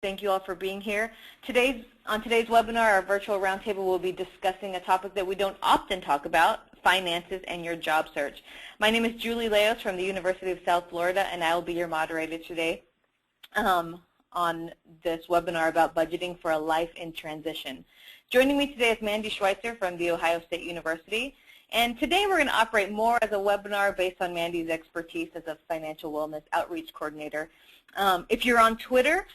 Thank you all for being here. On today's webinar, our virtual roundtable will be discussing a topic that we don't often talk about, finances and your job search. My name is Julie Leos from the University of South Florida, and I will be your moderator today on this webinar about budgeting for a life in transition. Joining me today is Mandy Schweitzer from The Ohio State University. And today we're going to operate more as a webinar based on Mandy's expertise as a financial wellness outreach coordinator. If you're on Twitter,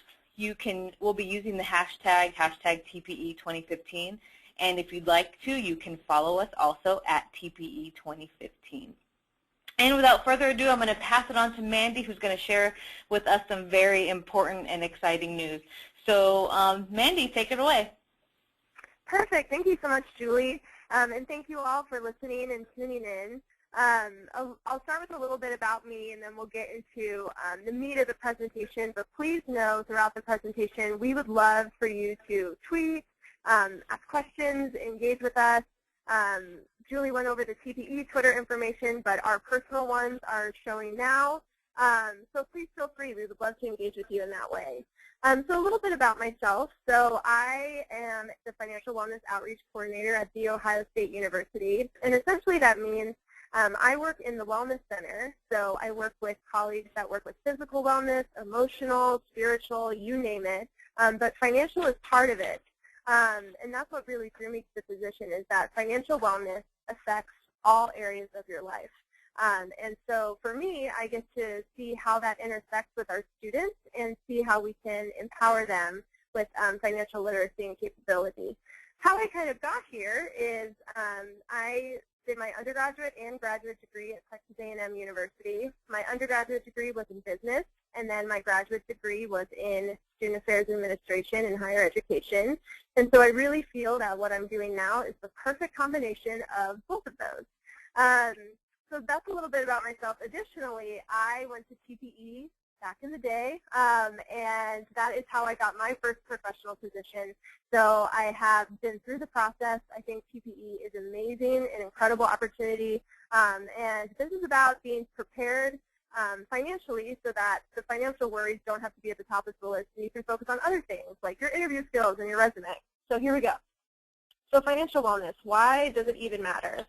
we'll be using the hashtag TPE 2015. And if you'd like to, you can follow us also at TPE 2015. And without further ado, I'm going to pass it on to Mandy, who's going to share with us some very important and exciting news. So Mandy, take it away. Perfect. Thank you so much, Julie. And thank you all for listening and tuning in. I'll start with a little bit about me, and then we'll get into the meat of the presentation. But please know throughout the presentation, we would love for you to tweet, ask questions, engage with us. Julie went over the TPE Twitter information, but our personal ones are showing now. So please feel free. We would love to engage with you in that way. So a little bit about myself. So I am the Financial Wellness Outreach Coordinator at The Ohio State University. And essentially that means I work in the Wellness Center. So I work with colleagues that work with physical wellness, emotional, spiritual, you name it. But financial is part of it. And that's what really drew me to the position, is that financial wellness affects all areas of your life. And so for me, I get to see how that intersects with our students and see how we can empower them with financial literacy and capability. How I kind of got here is I did my undergraduate and graduate degree at Texas A&M University. My undergraduate degree was in business, and then my graduate degree was in student affairs administration and higher education. And so I really feel that what I'm doing now is the perfect combination of both of those. So that's a little bit about myself. Additionally, I went to TPE back in the day, and that is how I got my first professional position. So I have been through the process. I think TPE is amazing, an incredible opportunity, and this is about being prepared financially so that the financial worries don't have to be at the top of the list, and you can focus on other things like your interview skills and your resume. So here we go. So financial wellness, why does it even matter?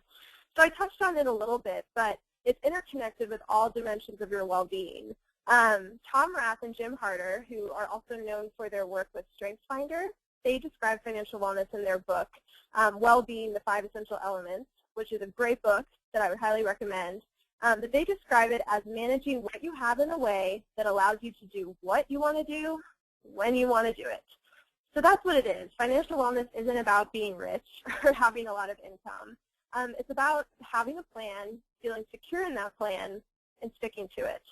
So I touched on it a little bit, but it's interconnected with all dimensions of your well-being. Tom Rath and Jim Harder, who are also known for their work with StrengthsFinder, they describe financial wellness in their book, Well-Being, the 5 Essential Elements, which is a great book that I would highly recommend. But they describe it as managing what you have in a way that allows you to do what you want to do when you want to do it. So that's what it is. Financial wellness isn't about being rich or having a lot of income. It's about having a plan, feeling secure in that plan, and sticking to it.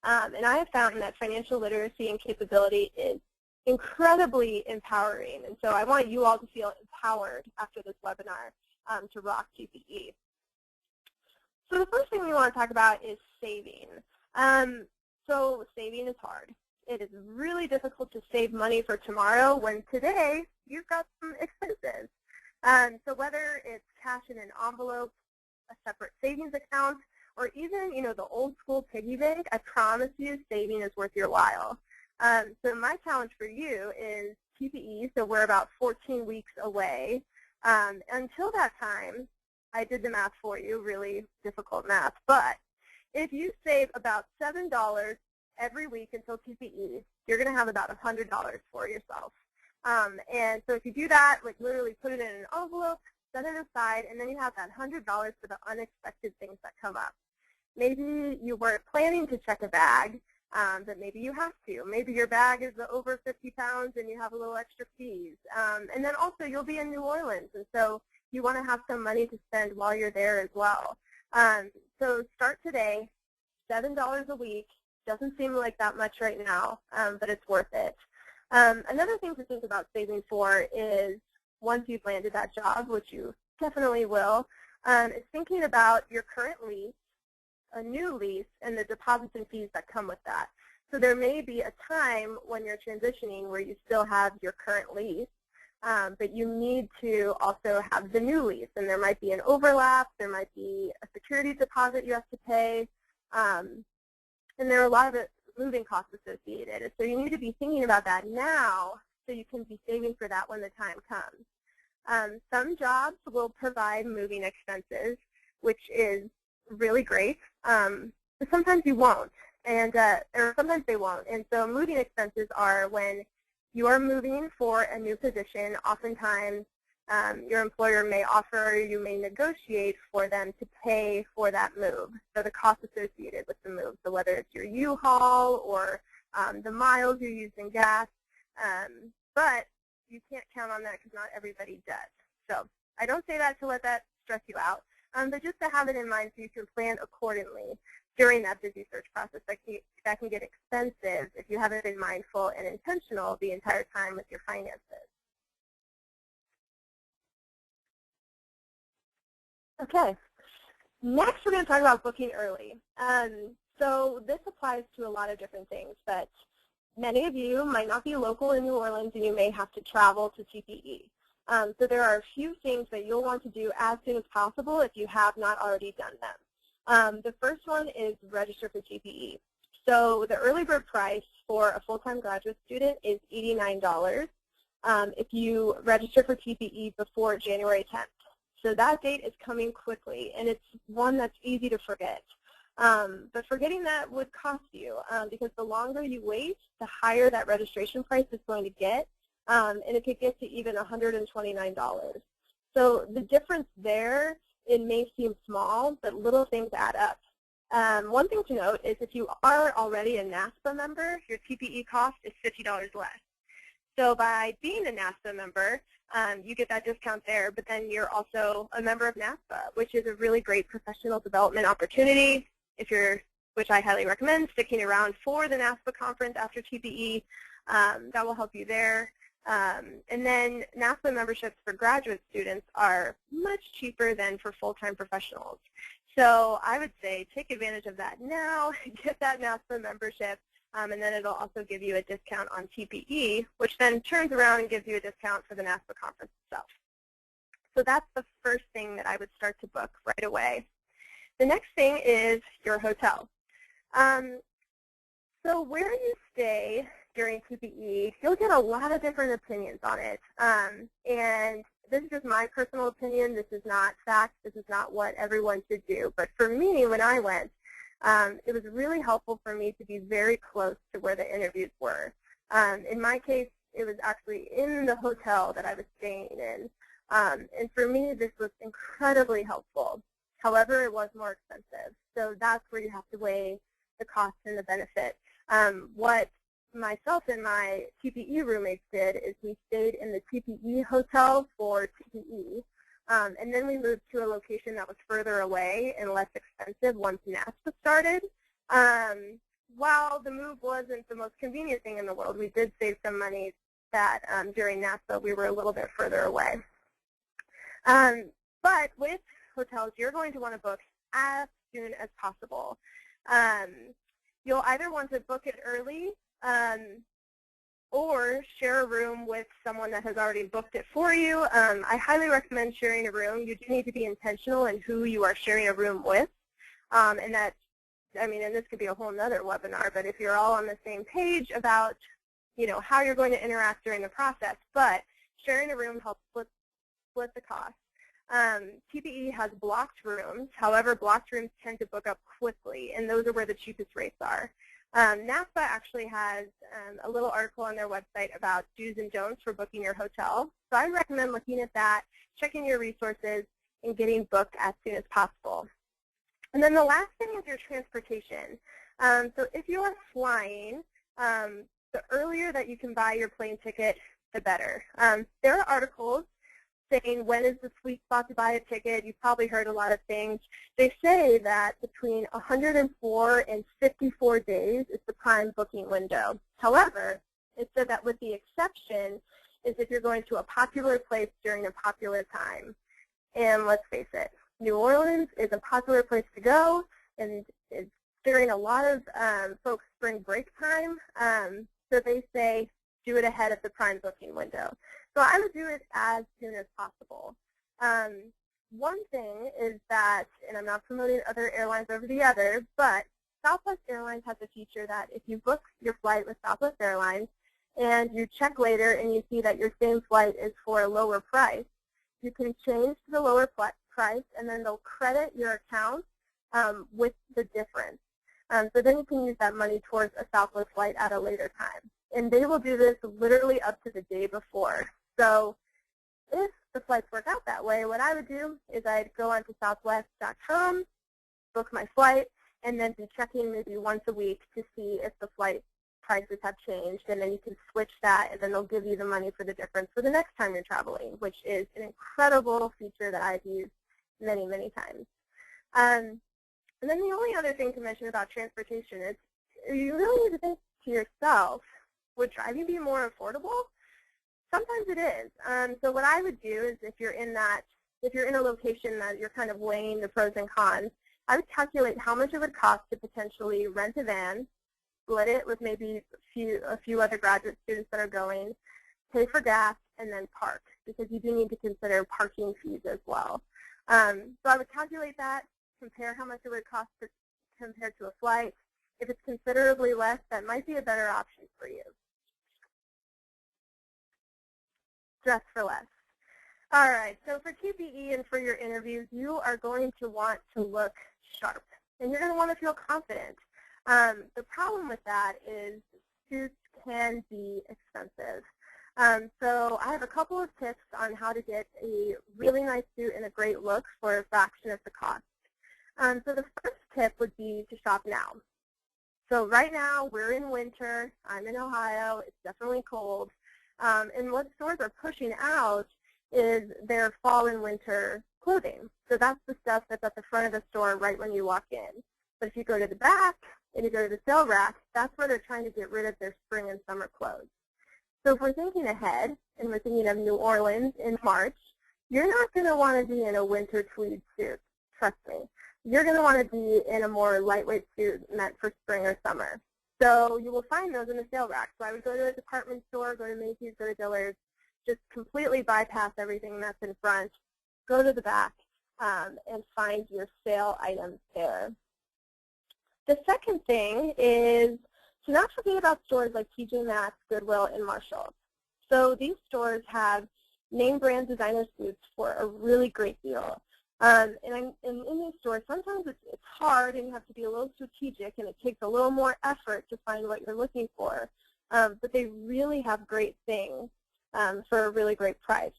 And I have found that financial literacy and capability is incredibly empowering. And so I want you all to feel empowered after this webinar to rock TPE. So the first thing we want to talk about is saving. So saving is hard. It is really difficult to save money for tomorrow when today you've got some expenses. So whether it's cash in an envelope, a separate savings account, or even, the old school piggy bank, I promise you saving is worth your while. So my challenge for you is TPE, so we're about 14 weeks away. Until that time, I did the math for you, really difficult math, but if you save about $7 every week until TPE, you're going to have about $100 for yourself. And so if you do that, like literally put it in an envelope, set it aside, and then you have that $100 for the unexpected things that come up. Maybe you weren't planning to check a bag, but maybe you have to. Maybe your bag is over 50 pounds and you have a little extra fees. And then also you'll be in New Orleans, and so you want to have some money to spend while you're there as well. So start today, $7 a week. Doesn't seem like that much right now, but it's worth it. Another thing to think about saving for is once you've landed that job, which you definitely will, is thinking about your current lease, a new lease, and the deposits and fees that come with that. So there may be a time when you're transitioning where you still have your current lease, but you need to also have the new lease, and there might be an overlap, there might be a security deposit you have to pay, and there are a lot of moving costs associated. So you need to be thinking about that now so you can be saving for that when the time comes. Some jobs will provide moving expenses, which is really great, but sometimes you won't, or sometimes they won't. And so moving expenses are when you are moving for a new position. Oftentimes, your employer may offer or you may negotiate for them to pay for that move, so the cost associated with the move. So whether it's your U-Haul or the miles you use in gas, but you can't count on that because not everybody does. So I don't say that to let that stress you out, but just to have it in mind so you can plan accordingly during that busy search process. That can get expensive if you haven't been mindful and intentional the entire time with your finances. Okay, next we're going to talk about booking early. So this applies to a lot of different things, but many of you might not be local in New Orleans and you may have to travel to TPE. So there are a few things that you'll want to do as soon as possible if you have not already done them. The first one is register for TPE. So the early bird price for a full-time graduate student is $89 if you register for TPE before January 10th. So that date is coming quickly, and it's one that's easy to forget. But forgetting that would cost you because the longer you wait, the higher that registration price is going to get, and it could get to even $129. So the difference there, it may seem small, but little things add up. One thing to note is if you are already a NASPA member, your TPE cost is $50 less. So by being a NASPA member, you get that discount there, but then you're also a member of NASPA, which is a really great professional development opportunity. Which I highly recommend, sticking around for the NASPA conference after TPE. That will help you there. And then NASPA memberships for graduate students are much cheaper than for full-time professionals. So I would say take advantage of that now, get that NASPA membership, and then it'll also give you a discount on TPE, which then turns around and gives you a discount for the NASPA conference itself. So that's the first thing that I would start to book right away. The next thing is your hotel. So where you stay during TPE, you'll get a lot of different opinions on it. And this is just my personal opinion. This is not fact. This is not what everyone should do. But for me, when I went, it was really helpful for me to be very close to where the interviews were. In my case, it was actually in the hotel that I was staying in. And for me, this was incredibly helpful. However, it was more expensive. So that's where you have to weigh the cost and the benefit. What myself and my TPE roommates did is we stayed in the TPE hotel for TPE. And then we moved to a location that was further away and less expensive once NASPA started. While the move wasn't the most convenient thing in the world, we did save some money that during NASPA we were a little bit further away. But with hotels, you're going to want to book as soon as possible. You'll either want to book it early or share a room with someone that has already booked it for you. I highly recommend sharing a room. You do need to be intentional in who you are sharing a room with. And that, and this could be a whole nother webinar, but if you're all on the same page about, how you're going to interact during the process, but sharing a room helps split the cost. TPE has blocked rooms. However, blocked rooms tend to book up quickly, and those are where the cheapest rates are. NASPA actually has a little article on their website about do's and don'ts for booking your hotel. So I recommend looking at that, checking your resources, and getting booked as soon as possible. And then the last thing is your transportation. So if you are flying, the earlier that you can buy your plane ticket, the better. There are articles saying when is the sweet spot to buy a ticket. You've probably heard a lot of things. They say that between 104 and 54 days is the prime booking window. However, it said that with the exception is if you're going to a popular place during a popular time. And let's face it, New Orleans is a popular place to go, and it's during a lot of folks' spring break time. So they say do it ahead of the prime booking window. So I would do it as soon as possible. One thing is that, and I'm not promoting other airlines over the other, but Southwest Airlines has a feature that if you book your flight with Southwest Airlines and you check later and you see that your same flight is for a lower price, you can change to the lower price and then they'll credit your account with the difference. So then you can use that money towards a Southwest flight at a later time. And they will do this literally up to the day before. So if the flights work out that way, what I would do is I'd go onto southwest.com, book my flight, and then be checking maybe once a week to see if the flight prices have changed, and then you can switch that, and then they'll give you the money for the difference for the next time you're traveling, which is an incredible feature that I've used many, many times. And then the only other thing to mention about transportation is you really need to think to yourself, would driving be more affordable? Sometimes it is. So what I would do is if you're in a location that you're kind of weighing the pros and cons, I would calculate how much it would cost to potentially rent a van, split it with maybe a few other graduate students that are going, pay for gas, and then park, because you do need to consider parking fees as well. So I would calculate that, compare how much it would cost compared to a flight. If it's considerably less, that might be a better option for you. Dress for less. All right, so for TPE and for your interviews, you are going to want to look sharp, and you're going to want to feel confident. The problem with that is suits can be expensive. So I have a couple of tips on how to get a really nice suit and a great look for a fraction of the cost. So the first tip would be to shop now. So right now, we're in winter. I'm in Ohio. It's definitely cold. And what stores are pushing out is their fall and winter clothing. So that's the stuff that's at the front of the store right when you walk in. But if you go to the back and you go to the sale rack, that's where they're trying to get rid of their spring and summer clothes. So if we're thinking ahead and we're thinking of New Orleans in March, you're not going to want to be in a winter tweed suit, trust me. You're going to want to be in a more lightweight suit meant for spring or summer. So you will find those in the sale rack. So I would go to a department store, go to Macy's, go to Dillard's, just completely bypass everything that's in front, go to the back, and find your sale items there. The second thing is to not forget about stores like TJ Maxx, Goodwill, and Marshalls. So these stores have name brand designer suits for a really great deal. And in these stores, sometimes it's hard and you have to be a little strategic and it takes a little more effort to find what you're looking for. But they really have great things for a really great price.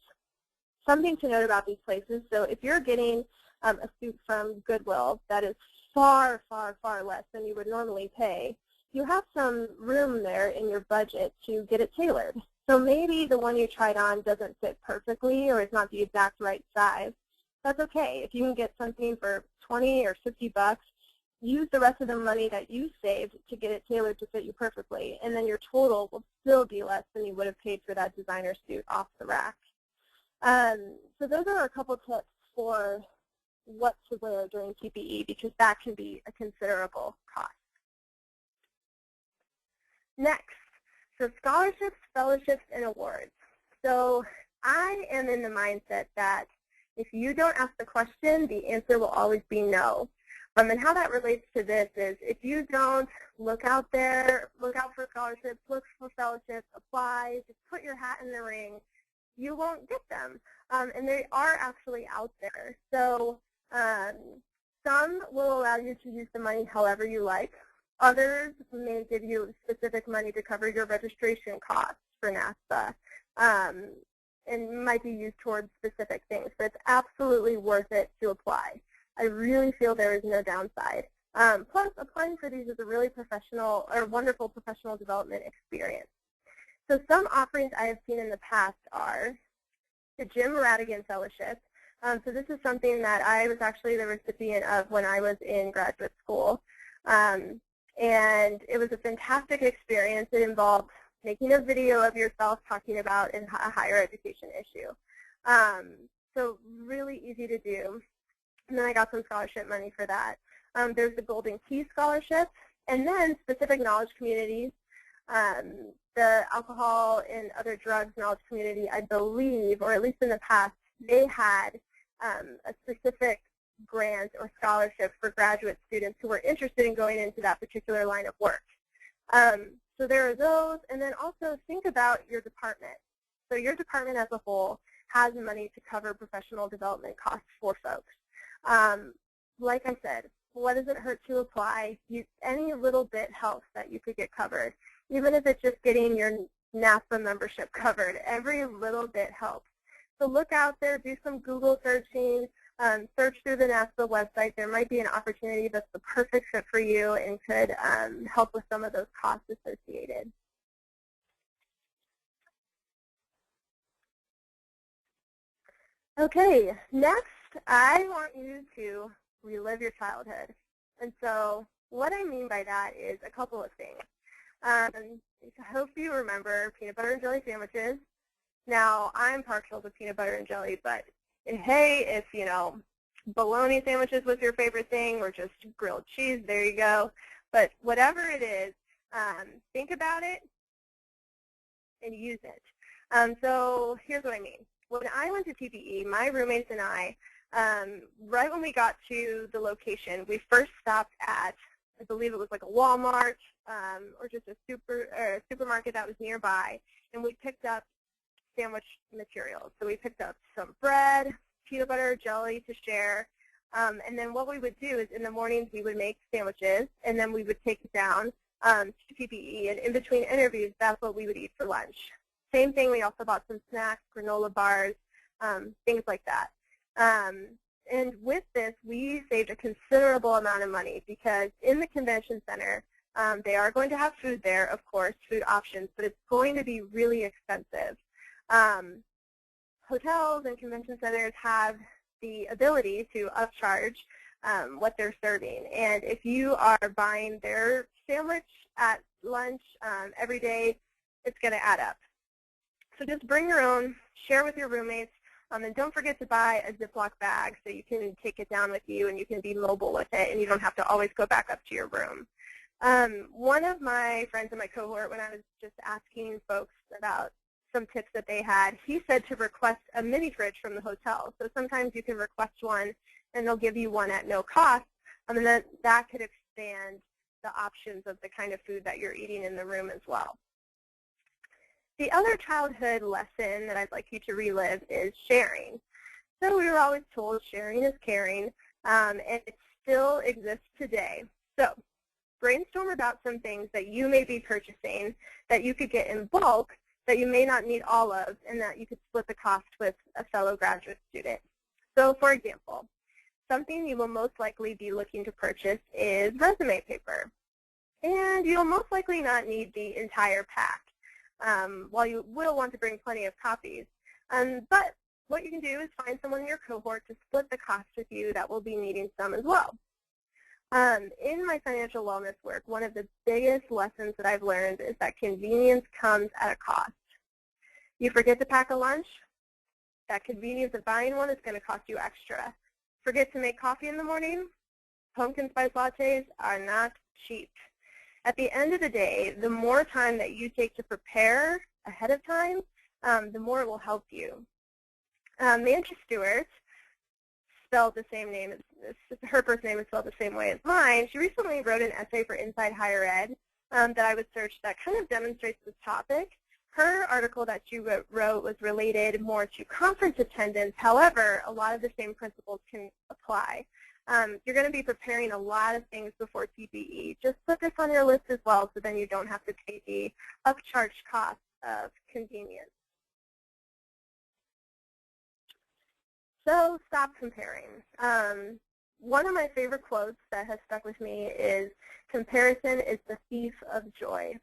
Something to note about these places, so if you're getting a suit from Goodwill that is far, far, far less than you would normally pay, you have some room there in your budget to get it tailored. So maybe the one you tried on doesn't fit perfectly or is not the exact right size. That's okay. If you can get something for 20 or 50 bucks, use the rest of the money that you saved to get it tailored to fit you perfectly, and then your total will still be less than you would have paid for that designer suit off the rack. So those are a couple tips for what to wear during TPE, because that can be a considerable cost. Next, so scholarships, fellowships, and awards. So I am in the mindset that if you don't ask the question, the answer will always be no. And how that relates to this is if you don't look out there, look out for scholarships, look for fellowships, apply, just put your hat in the ring, you won't get them. And they are actually out there. So some will allow you to use the money however you like. Others may give you specific money to cover your registration costs for NASPA. And might be used towards specific things, but it's absolutely worth it to apply. I really feel there is no downside. Plus, applying for these is a really professional or wonderful professional development experience. So some offerings I have seen in the past are the Jim Radigan Fellowship. So this is something that I was actually the recipient of when I was in graduate school. And it was a fantastic experience. It involved making a video of yourself talking about a higher education issue. So really easy to do. And then I got some scholarship money for that. There's the Golden Key Scholarship, and then specific knowledge communities. The alcohol and other drugs knowledge community, I believe, or at least in the past, they had a specific grant or scholarship for graduate students who are interested in going into that particular line of work. So there are those, and then also think about your department. So your department as a whole has money to cover professional development costs for folks. Like I said, what does it hurt to apply? Any little bit helps that you could get covered. Even if it's just getting your NASPA membership covered, every little bit helps. So look out there, do some Google searching, search through the NASPA website. There might be an opportunity that's the perfect fit for you and could help with some of those costs associated. Okay, next I want you to relive your childhood. And so what I mean by that is a couple of things. I hope you remember peanut butter and jelly sandwiches. Now, I'm partial to peanut butter and jelly, but hey, if, you know, bologna sandwiches was your favorite thing or just grilled cheese, there you go. But whatever it is, think about it and use it. So here's what I mean. When I went to TPE, my roommates and I, right when we got to the location, we first stopped at, I believe it was like a Walmart or just a supermarket that was nearby, and we picked up sandwich materials. So we picked up some bread, peanut butter, jelly to share, and then what we would do is in the mornings we would make sandwiches, and then we would take it down to TPE, and in between interviews, that's what we would eat for lunch. Same thing, we also bought some snacks, granola bars, things like that. And with this, we saved a considerable amount of money because in the convention center, they are going to have food there, of course, food options, but it's going to be really expensive. Hotels and convention centers have the ability to upcharge what they're serving. And if you are buying their sandwich at lunch every day, it's going to add up. So just bring your own, share with your roommates, and don't forget to buy a Ziploc bag so you can take it down with you and you can be mobile with it and you don't have to always go back up to your room. One of my friends in my cohort, when I was just asking folks about some tips that they had, he said to request a mini fridge from the hotel. So sometimes you can request one and they'll give you one at no cost, and then that could expand the options of the kind of food that you're eating in the room as well. The other childhood lesson that I'd like you to relive is sharing. So we were always told sharing is caring, and it still exists today. So brainstorm about some things that you may be purchasing that you could get in bulk that you may not need all of, and that you could split the cost with a fellow graduate student. So for example, something you will most likely be looking to purchase is resume paper. And you'll most likely not need the entire pack. While you will want to bring plenty of copies. But what you can do is find someone in your cohort to split the cost with you that will be needing some as well. In my financial wellness work, one of the biggest lessons that I've learned is that convenience comes at a cost. You forget to pack a lunch, that convenience of buying one is going to cost you extra. Forget to make coffee in the morning, pumpkin spice lattes are not cheap. At the end of the day, the more time that you take to prepare ahead of time, the more it will help you. Mandy Stewart, spelled the same name, her first name is spelled the same way as mine. She recently wrote an essay for Inside Higher Ed that I would search that kind of demonstrates this topic. Her article that she wrote was related more to conference attendance. However, a lot of the same principles can apply. You're going to be preparing a lot of things before TPE. Just put this on your list as well so then you don't have to pay the upcharged cost of convenience. So stop comparing. One of my favorite quotes that has stuck with me is, "Comparison is the thief of joy."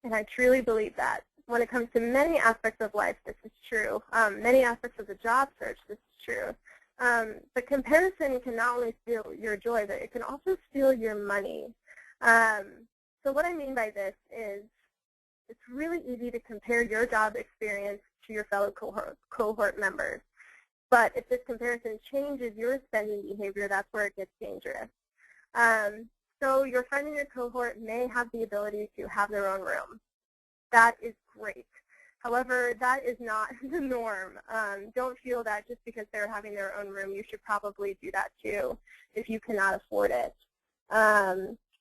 And I truly believe that. When it comes to many aspects of life, this is true. Many aspects of the job search, this is true. But comparison can not only steal your joy, but it can also steal your money. So what I mean by this is it's really easy to compare your job experience to your fellow cohort members. But if this comparison changes your spending behavior, that's where it gets dangerous. So your friend in your cohort may have the ability to have their own room. That is great. However, that is not the norm. Don't feel that just because they're having their own room, you should probably do that too if you cannot afford it.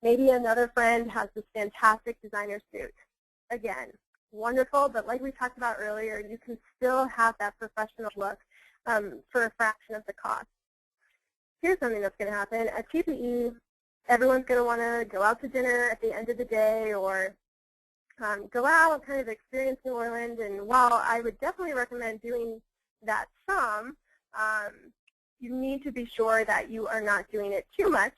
Maybe another friend has this fantastic designer suit. Again, wonderful, but like we talked about earlier, you can still have that professional look for a fraction of the cost. Here's something that's going to happen. At TPE, everyone's going to want to go out to dinner at the end of the day or go out and kind of experience New Orleans. And while I would definitely recommend doing that some, you need to be sure that you are not doing it too much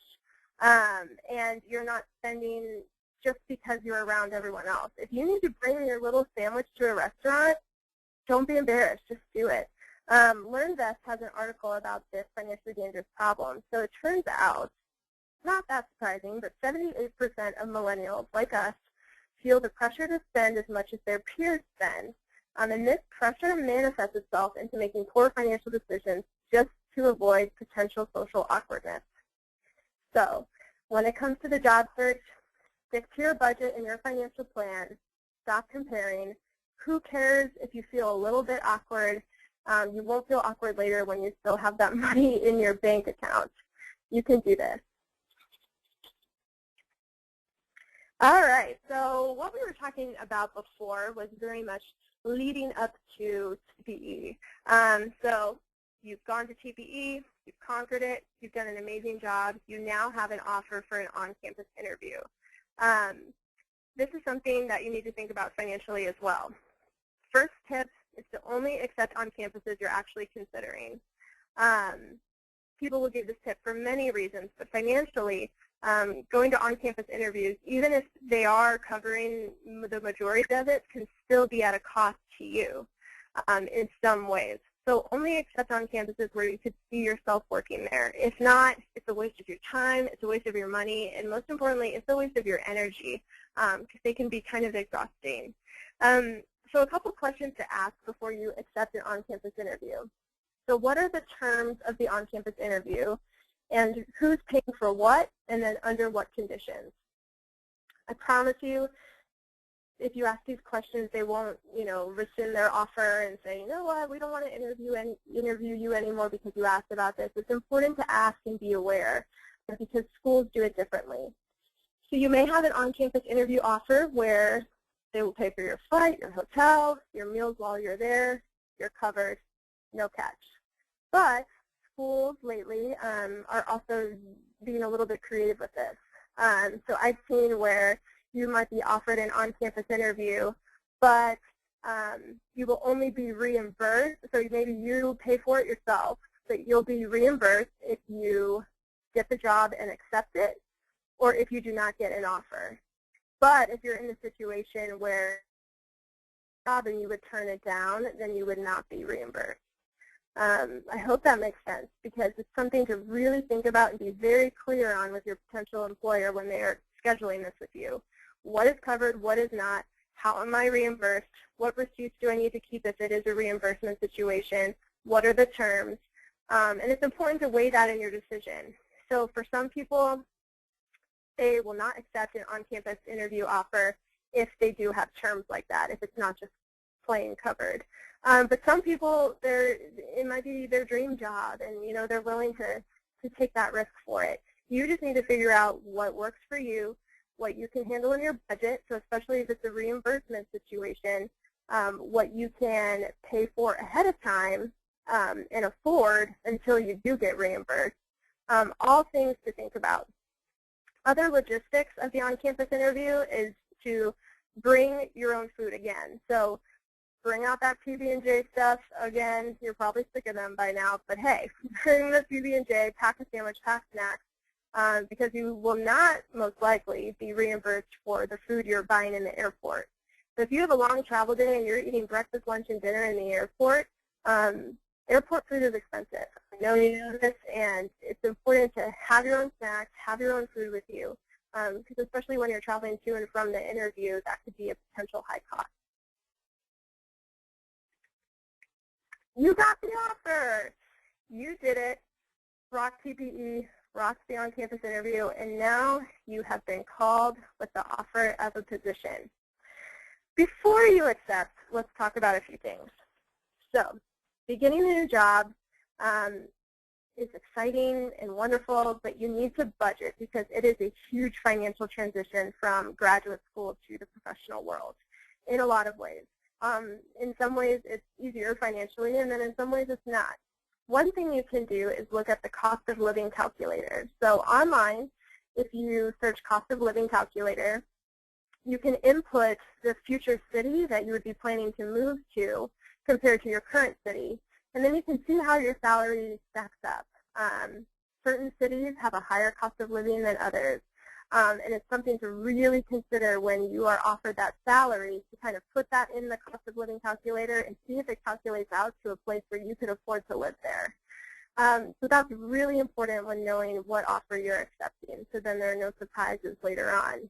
and you're not spending just because you're around everyone else. If you need to bring your little sandwich to a restaurant, don't be embarrassed. Just do it. LearnVest has an article about this financially dangerous problem. So it turns out, not that surprising, but 78% of millennials, like us, feel the pressure to spend as much as their peers spend. And this pressure manifests itself into making poor financial decisions just to avoid potential social awkwardness. So when it comes to the job search, stick to your budget and your financial plan. Stop comparing. Who cares if you feel a little bit awkward? You won't feel awkward later when you still have that money in your bank account. You can do this. All right, so what we were talking about before was very much leading up to TPE. So you've gone to TPE, you've conquered it, you've done an amazing job, you now have an offer for an on-campus interview. This is something that you need to think about financially as well. First tip is to only accept on campuses you're actually considering. People will give this tip for many reasons, but financially, going to on-campus interviews, even if they are covering the majority of it, can still be at a cost to you in some ways. So only accept on campuses where you could see yourself working there. If not, it's a waste of your time, it's a waste of your money, and most importantly, it's a waste of your energy because they can be kind of exhausting. So a couple questions to ask before you accept an on-campus interview. So what are the terms of the on-campus interview? And who's paying for what, and then under what conditions? I promise you, if you ask these questions, they won't, rescind their offer and say, you know what, we don't want to interview you anymore because you asked about this. It's important to ask and be aware because schools do it differently. So you may have an on-campus interview offer where they will pay for your flight, your hotel, your meals while you're there. You're covered, no catch. But schools lately are also being a little bit creative with this. So I've seen where you might be offered an on-campus interview, but you will only be reimbursed. So maybe you pay for it yourself, but you'll be reimbursed if you get the job and accept it, or if you do not get an offer. But if you're in a situation where and you would turn it down, then you would not be reimbursed. I hope that makes sense because it's something to really think about and be very clear on with your potential employer when they are scheduling this with you. What is covered, what is not, how am I reimbursed, what receipts do I need to keep if it is a reimbursement situation, what are the terms, and it's important to weigh that in your decision. So for some people, they will not accept an on-campus interview offer if they do have terms like that, if it's not just plain covered. But some people, it might be their dream job, and they're willing to take that risk for it. You just need to figure out what works for you, what you can handle in your budget, so especially if it's a reimbursement situation, what you can pay for ahead of time and afford until you do get reimbursed. All things to think about. Other logistics of the on-campus interview is to bring your own food again. So bring out that PB&J stuff. Again, you're probably sick of them by now, but hey, bring the PB&J, pack a sandwich, pack snacks, because you will not most likely be reimbursed for the food you're buying in the airport. So if you have a long travel day and you're eating breakfast, lunch, and dinner in the airport, airport food is expensive. I know you know this, and it's important to have your own snacks, have your own food with you, because especially when you're traveling to and from the interview, that could be a potential high cost. You got the offer. You did it. Rock TPE, rock the on-campus interview, and now you have been called with the offer of a position. Before you accept, let's talk about a few things. So, beginning a new job is exciting and wonderful, but you need to budget because it is a huge financial transition from graduate school to the professional world in a lot of ways. In some ways, it's easier financially, and then in some ways, it's not. One thing you can do is look at the cost of living calculator. So online, if you search cost of living calculator, you can input the future city that you would be planning to move to compared to your current city, and then you can see how your salary stacks up. Certain cities have a higher cost of living than others, and it's something to really consider when you are offered that salary, to kind of put that in the cost of living calculator and see if it calculates out to a place where you could afford to live there. So that's really important when knowing what offer you're accepting, so then there are no surprises later on.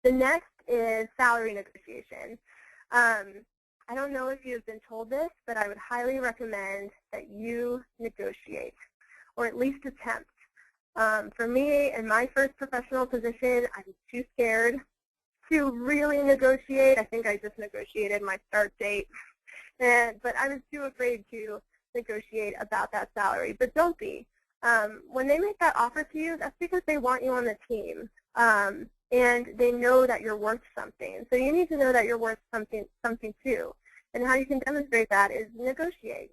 The next is salary negotiation. I don't know if you've been told this, but I would highly recommend that you negotiate, or at least attempt. For me, in my first professional position, I was too scared to really negotiate. I think I just negotiated my start date, but I was too afraid to negotiate about that salary. But don't be. When they make that offer to you, that's because they want you on the team. And they know that you're worth something. So you need to know that you're worth something too. And how you can demonstrate that is negotiate.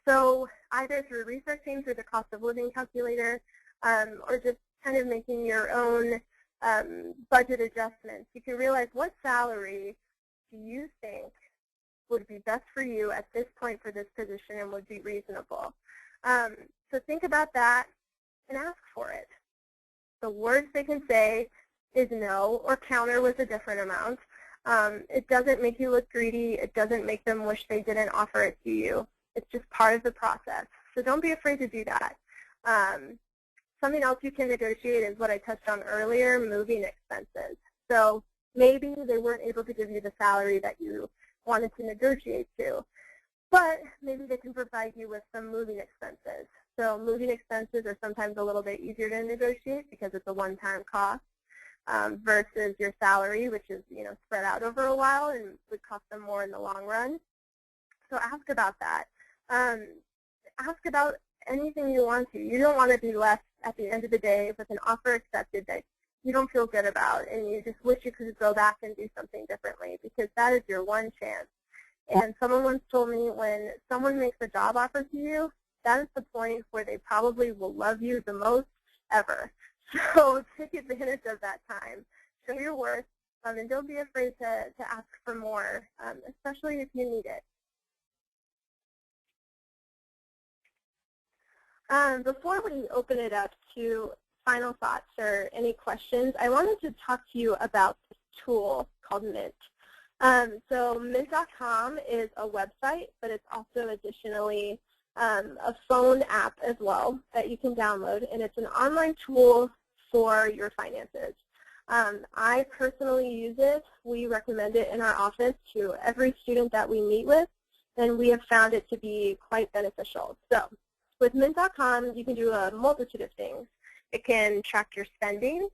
So either through researching through the cost of living calculator, or just kind of making your own budget adjustments, you can realize what salary do you think would be best for you at this point for this position and would be reasonable. So think about that and ask for it. The worst they can say is no, or counter with a different amount. It doesn't make you look greedy. It doesn't make them wish they didn't offer it to you. It's just part of the process. So don't be afraid to do that. Something else you can negotiate is what I touched on earlier, moving expenses. So maybe they weren't able to give you the salary that you wanted to negotiate to, but maybe they can provide you with some moving expenses. So moving expenses are sometimes a little bit easier to negotiate because it's a one-time cost. Versus your salary, which is spread out over a while and would cost them more in the long run. So ask about that. Ask about anything you want to. You don't want to be left at the end of the day with an offer accepted that you don't feel good about, and you just wish you could go back and do something differently, because that is your one chance. And someone once told me, when someone makes a job offer to you, that is the point where they probably will love you the most ever. So take advantage of that time. Show your worth, and don't be afraid to ask for more, especially if you need it. Before we open it up to final thoughts or any questions, I wanted to talk to you about this tool called Mint. So Mint.com is a website, but it's also additionally a phone app as well that you can download, and it's an online tool for your finances. I personally use it. We recommend it in our office to every student that we meet with, and we have found it to be quite beneficial. So with Mint.com, you can do a multitude of things. It can track your spending.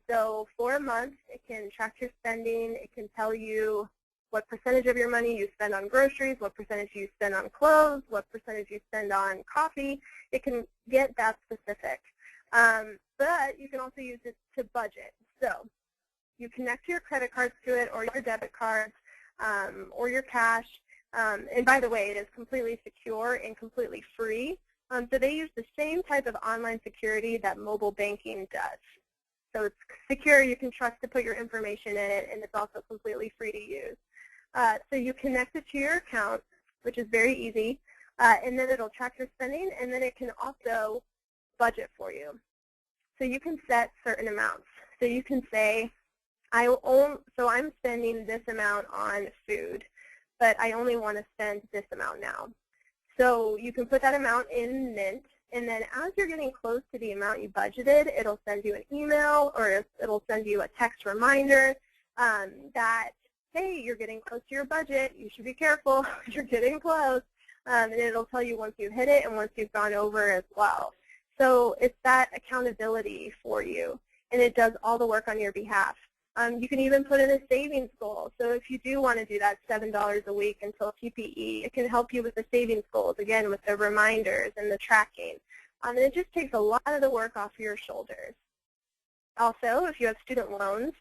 So for a month, it can track your spending. It can tell you what percentage of your money you spend on groceries, what percentage you spend on clothes, what percentage you spend on coffee. It can get that specific. But you can also use it to budget. So you connect your credit cards to it, or your debit cards, or your cash. And by the way, it is completely secure and completely free. So they use the same type of online security that mobile banking does. So it's secure, you can trust to put your information in it, and it's also completely free to use. So you connect it to your account, which is very easy, and then it'll track your spending, and then it can also budget for you. So you can set certain amounts. So you can say, I'm spending this amount on food, but I only want to spend this amount now. So you can put that amount in Mint, and then as you're getting close to the amount you budgeted, it'll send you an email, or it'll send you a text reminder that, hey, you're getting close to your budget, you should be careful, you're getting close, and it'll tell you once you hit it and once you've gone over as well. So it's that accountability for you, and it does all the work on your behalf. You can even put in a savings goal. So if you do want to do that $7 a week until TPE, it can help you with the savings goals, again, with the reminders and the tracking. And it just takes a lot of the work off your shoulders. Also, if you have student loans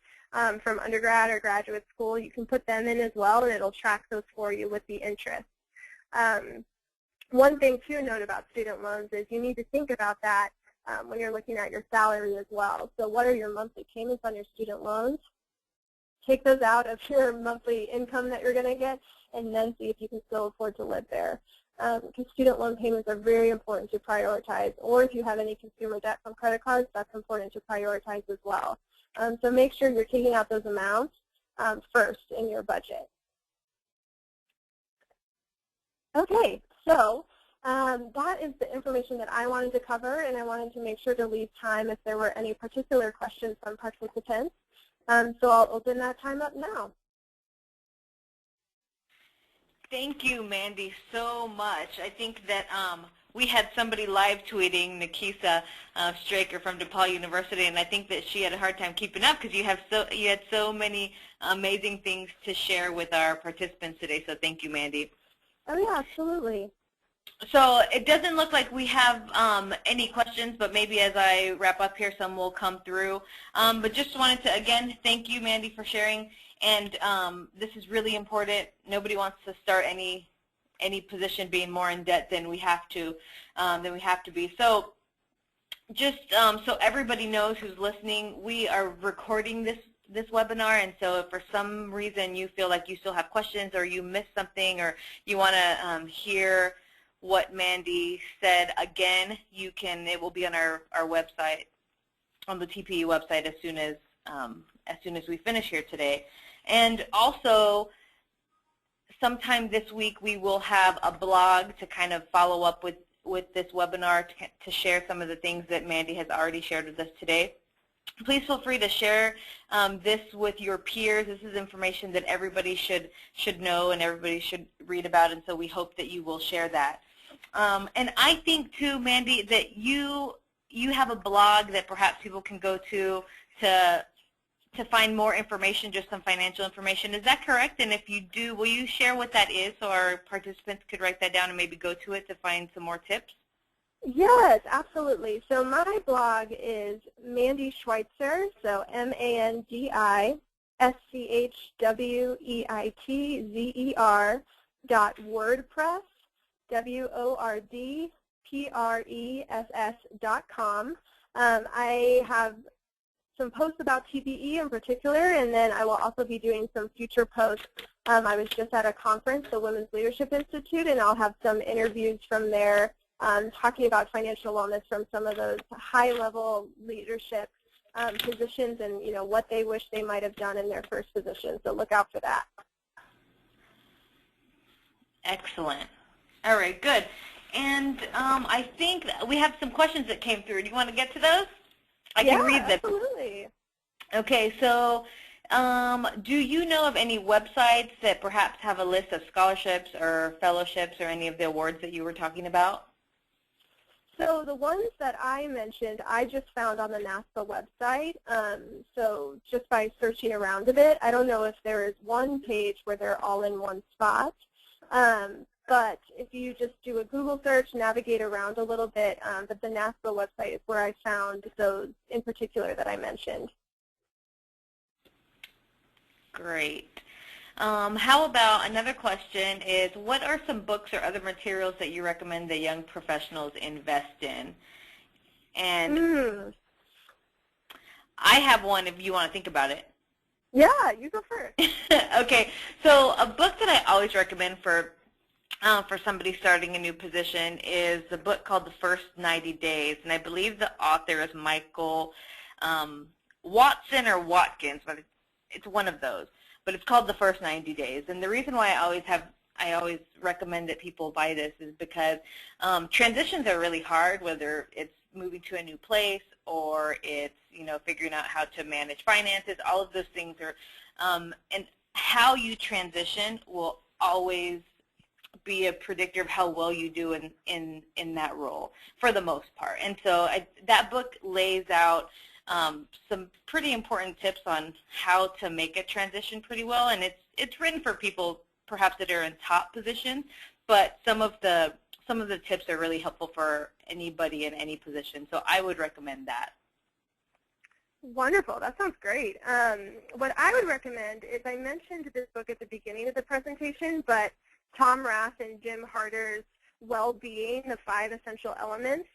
from undergrad or graduate school, you can put them in as well, and it'll track those for you with the interest. One thing to note about student loans is you need to think about that when you're looking at your salary as well. So what are your monthly payments on your student loans? Take those out of your monthly income that you're going to get, and then see if you can still afford to live there. Because student loan payments are very important to prioritize, or if you have any consumer debt from credit cards, that's important to prioritize as well. So make sure you're taking out those amounts first in your budget. Okay, so that is the information that I wanted to cover, and I wanted to make sure to leave time if there were any particular questions from participants. So I'll open that time up now. Thank you, Mandy, so much. I think that we had somebody live tweeting, Nikisa Straker from DePaul University, and I think that she had a hard time keeping up because you had so many amazing things to share with our participants today. So thank you, Mandy. Oh yeah, absolutely. So it doesn't look like we have any questions, but maybe as I wrap up here, some will come through. But just wanted to, again, thank you, Mandy, for sharing. And this is really important. Nobody wants to start any position being more in debt than we have to be. So just so everybody knows who's listening, we are recording this webinar, and so if for some reason you feel like you still have questions or you missed something or you want to hear what Mandy said again, you can. It will be on our website, on the TPE website, as soon as we finish here today. And also, sometime this week we will have a blog to kind of follow up with this webinar to share some of the things that Mandy has already shared with us today. Please feel free to share this with your peers. This is information that everybody should know and everybody should read about, and so we hope that you will share that. And I think too, Mandy, that you have a blog that perhaps people can go to find more information, just some financial information. Is that correct? And if you do, will you share what that is so our participants could write that down and maybe go to it to find some more tips? Yes, absolutely. So my blog is Mandy Schweitzer, so MandySchweitzer.wordpress, WORDPRESS.com. I have some posts about TPE in particular, and then I will also be doing some future posts. I was just at a conference, the Women's Leadership Institute, and I'll have some interviews from there talking about financial wellness from some of those high-level leadership positions and, you know, what they wish they might have done in their first position. So look out for that. Excellent. All right, good. And I think we have some questions that came through. Do you want to get to those? I can read them. Absolutely. Okay, so do you know of any websites that perhaps have a list of scholarships or fellowships or any of the awards that you were talking about? So the ones that I mentioned, I just found on the NASPA website. So just by searching around a bit, I don't know if there is one page where they're all in one spot. But if you just do a Google search, navigate around a little bit, but the NASPA website is where I found those in particular that I mentioned. Great. How about another question is, what are some books or other materials that you recommend that young professionals invest in? And I have one if you want to think about it. Yeah, you go first. Okay, so a book that I always recommend for somebody starting a new position is the book called The First 90 Days, and I believe the author is Michael Watson or Watkins, but it's one of those. But it's called The First 90 Days, and the reason why I always recommend that people buy this is because transitions are really hard, whether it's moving to a new place or it's, you know, figuring out how to manage finances. All of those things are, and how you transition will always be a predictor of how well you do in that role for the most part. And so that book lays out some pretty important tips on how to make a transition pretty well, and it's written for people perhaps that are in top positions, but some of the tips are really helpful for anybody in any position. So I would recommend that. Wonderful. That sounds great. What I would recommend is, I mentioned this book at the beginning of the presentation, but Tom Rath and Jim Harder's Well-Being, the 5 Essential Elements.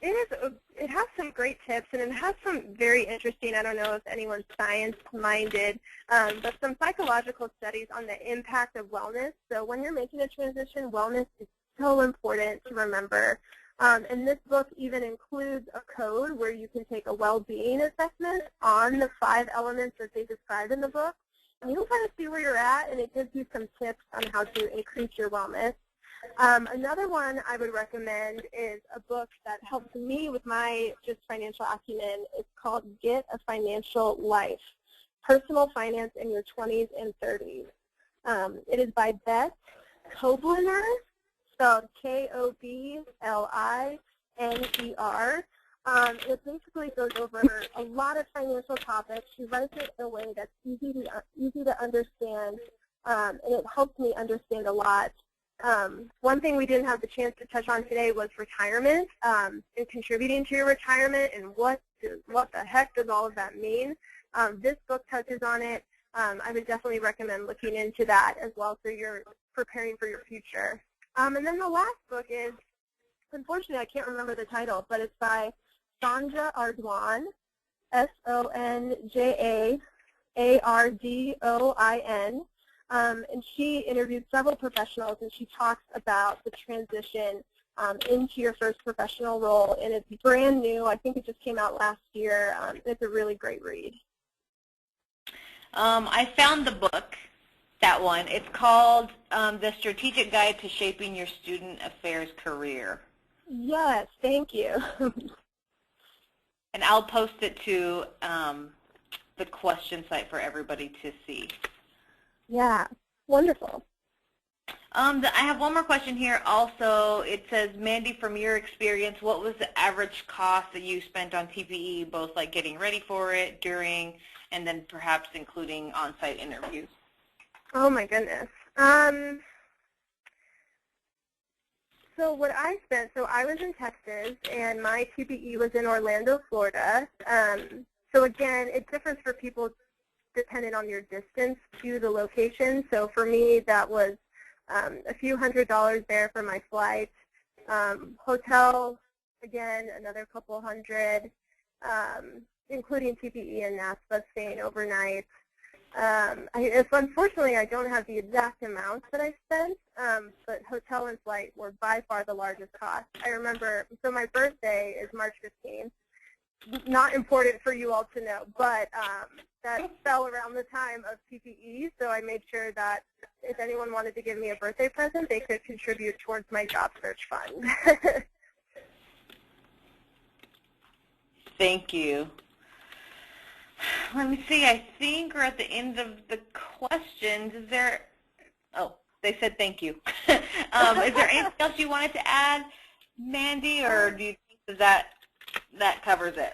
It has some great tips, and it has some very interesting, I don't know if anyone's science-minded, but some psychological studies on the impact of wellness. So when you're making a transition, wellness is so important to remember. And this book even includes a code where you can take a well-being assessment on the 5 elements that they describe in the book. And you'll kind of see where you're at, and it gives you some tips on how to increase your wellness. Another one I would recommend is a book that helps me with my just financial acumen. It's called Get a Financial Life, Personal Finance in Your 20s and 30s. It is by Beth Kobliner, spelled Kobliner. It basically goes over a lot of financial topics. She writes it in a way that's easy to understand, and it helps me understand a lot. One thing we didn't have the chance to touch on today was retirement, and contributing to your retirement, and what the heck does all of that mean. This book touches on it. I would definitely recommend looking into that as well, so you're preparing for your future. And then the last book is, unfortunately I can't remember the title, but it's by Sonja Ardouin, Sonjaardouin. And she interviewed several professionals, and she talks about the transition into your first professional role, and it's brand new. I think it just came out last year. It's a really great read. I found the book, that one. It's called The Strategic Guide to Shaping Your Student Affairs Career. Yes, thank you. And I'll post it to the question site for everybody to see. Yeah, wonderful. I have one more question here also. It says, Mandy, from your experience, what was the average cost that you spent on TPE, both like getting ready for it, during, and then perhaps including on-site interviews? Oh my goodness. So what I spent, so I was in Texas, and my TPE was in Orlando, Florida. So again, it differs for people dependent on your distance to the location. So for me, that was a few $100s there for my flight. Hotel, again, another couple hundred, including TPE and NASPA, staying overnight. Unfortunately, I don't have the exact amounts that I spent, but hotel and flight were by far the largest cost. I remember, so my birthday is March 15th. Not important for you all to know, but that fell around the time of TPE, so I made sure that if anyone wanted to give me a birthday present, they could contribute towards my job search fund. Thank you. Let me see. I think we're at the end of the questions. Is there? Oh, they said thank you. Is there anything else you wanted to add, Mandy, or do you think that covers it?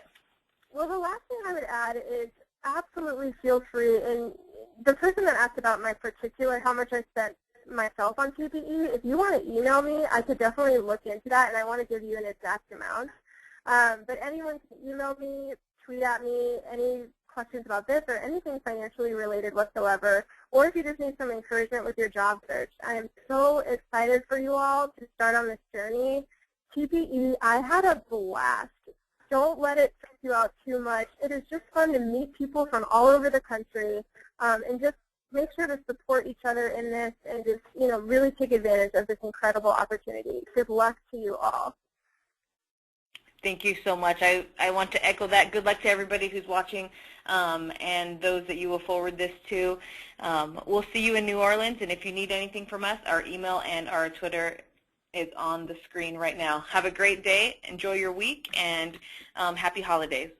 Well, the last thing I would add is absolutely feel free. And the person that asked about my particular, how much I spent myself on TPE, if you want to email me, I could definitely look into that, and I want to give you an exact amount. But anyone can email me, tweet at me, any questions about this or anything financially related whatsoever, or if you just need some encouragement with your job search. I am so excited for you all to start on this journey. TPE, I had a blast. Don't let it stress you out too much. It is just fun to meet people from all over the country, and just make sure to support each other in this, and just, really take advantage of this incredible opportunity. Good luck to you all. Thank you so much. I want to echo that. Good luck to everybody who's watching, and those that you will forward this to. We'll see you in New Orleans, and if you need anything from us, our email and our Twitter is on the screen right now. Have a great day. Enjoy your week, and happy holidays.